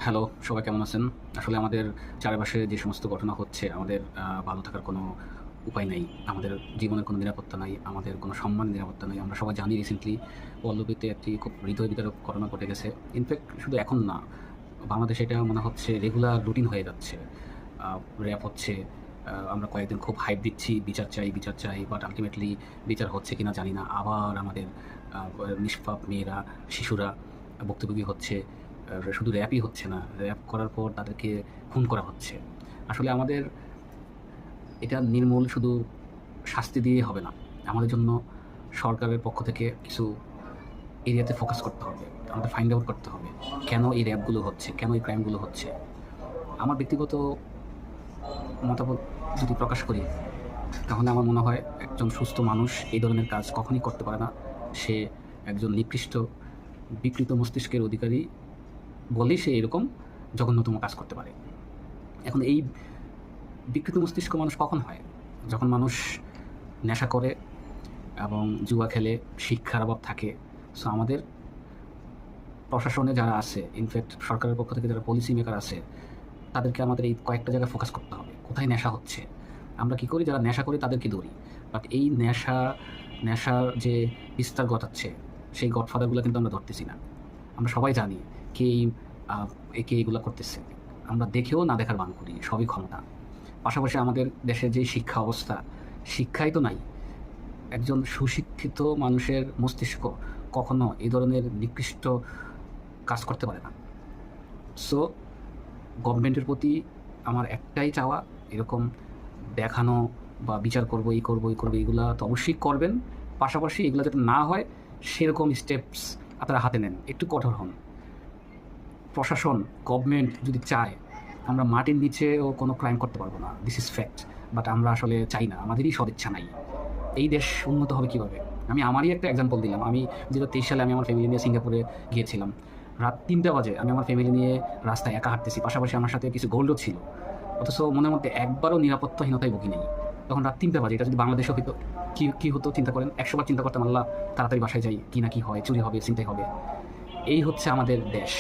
Hello, সবাই কেমন আছেন? আসলে আমাদের চারপাশে যে সমস্ত ঘটনা হচ্ছে, আমাদের ভালো থাকার কোনো উপায় নাই। আমাদের জীবনের কোনো নিরাপত্তা নাই, আমাদের কোনো সম্মানের নিরাপত্তা নাই। আমরা সবাই জানি রিসেন্টলি পল্লবীতে একটি খুব হৃদয় বিদারক ঘটনা ঘটে গেছে। ইনফ্যাক্ট শুধু এখন না, বাংলাদেশে এটা মনে হচ্ছে রেগুলার রুটিন হয়ে যাচ্ছে। র‍্যাপ হচ্ছে, আমরা কয়েকদিন খুব হাইপ দিচ্ছি, বিচার চাই, বিচার চাই। বাট আল্টিমেটলি বিচার হচ্ছে কিনা জানি না। আবার আমাদের আ নিষ্পাপ মেয়েরা, শিশুরা ভুক্তভোগী হচ্ছে। শুধু র‍্যাপই হচ্ছে না, র‍্যাপ করার পর তাদেরকে খুন করা হচ্ছে। আসলে আমাদের এটা নির্মূল শুধু শাস্তি দিয়ে হবে না। আমাদের জন্য সরকারের পক্ষ থেকে কিছু এরিয়াতে ফোকাস করতে হবে। আমাদের ফাইন্ড আউট করতে হবে। কেন এই র‍্যাপগুলো হচ্ছে? কেন এই ক্রাইমগুলো হচ্ছে? আমার ব্যক্তিগত মতামত যদি প্রকাশ করি, তাহলে আমার মনে হয় একজন সুস্থ মানুষ এই ধরনের কাজ কখনই করতে পারে না। সে একজন নিকৃষ্ট, বিকৃত মস্তিষ্কের অধিকারী বলেই সে এরকম জঘন্যতম কাজ করতে পারে। এখন এই বিকৃত মস্তিষ্ক মানুষ কখন হয়? যখন মানুষ নেশা করে এবং জুয়া খেলে, শিক্ষার অভাব থাকে। সো আমাদের প্রশাসনে যারা আছে, ইনফ্যাক্ট সরকারের পক্ষ থেকে যারা পলিসি মেকার আছে, তাদেরকে আমাদের এই কয়েকটা জায়গায় ফোকাস করতে হবে। কোথায় নেশা হচ্ছে? আমরা কী করি? যারা নেশা করে তাদেরকে ধরি। বাট এই নেশার যে বিস্তার ঘটাচ্ছে, সেই গডফাদারগুলো কিন্তু আমরা ধরতেছি না। আমরা সবাই জানি কে কে এগুলা করতেছে। আমরা দেখেও না দেখার ভান করি। সবই ক্ষমতা। পাশাপাশি আমাদের দেশের যে শিক্ষা অবস্থা, শিক্ষাই তো নাই। একজন সুশিক্ষিত মানুষের মস্তিষ্ক কখনো এই ধরনের নিকৃষ্ট কাজ করতে পারে না। সো গভর্নমেন্টের প্রতি আমার একটাই চাওয়া, এরকম দেখানো বা বিচার করব, এই করব, এই করব, এগুলা তো অবশ্যই করবেন। পাশাপাশি এগুলা যাতে না হয় সেরকম স্টেপস আপনারা হাতে নেন। একটু কঠোর হন। প্রশাসন, গভর্নমেন্ট যদি চায়, আমরা মাটির নিচেও কোনো ক্রাইম করতে পারবো না। This is fact. বাট আমরা আসলে চাই না। আমাদেরই সদিচ্ছা নাই। এই দেশ উন্নত হবে কীভাবে? আমি আমারই একটা এক্সাম্পল দিলাম। আমি ২০২৩ সালে আমি আমার ফ্যামিলি নিয়ে সিঙ্গাপুরে গিয়েছিলাম। রাত ৩টা বাজে আমি আমার ফ্যামিলি নিয়ে রাস্তায় একা হাঁটতেছি। পাশাপাশি আমার সাথে কিছু গোল্ডও ছিল। অথচ মনের মধ্যে একবারও নিরাপত্তাহীনতায় ভুগি নাই। তখন রাত ৩টা বাজে। এটা যদি বাংলাদেশে হইতো, কী হতো চিন্তা করেন? ১০০ বার চিন্তা করতাম, আল্লাহ তাড়াতাড়ি বাসায় যাই, কি না কি হয়, চুরি হবে, ছিনতাই হবে। এই হচ্ছে আমাদের দেশ।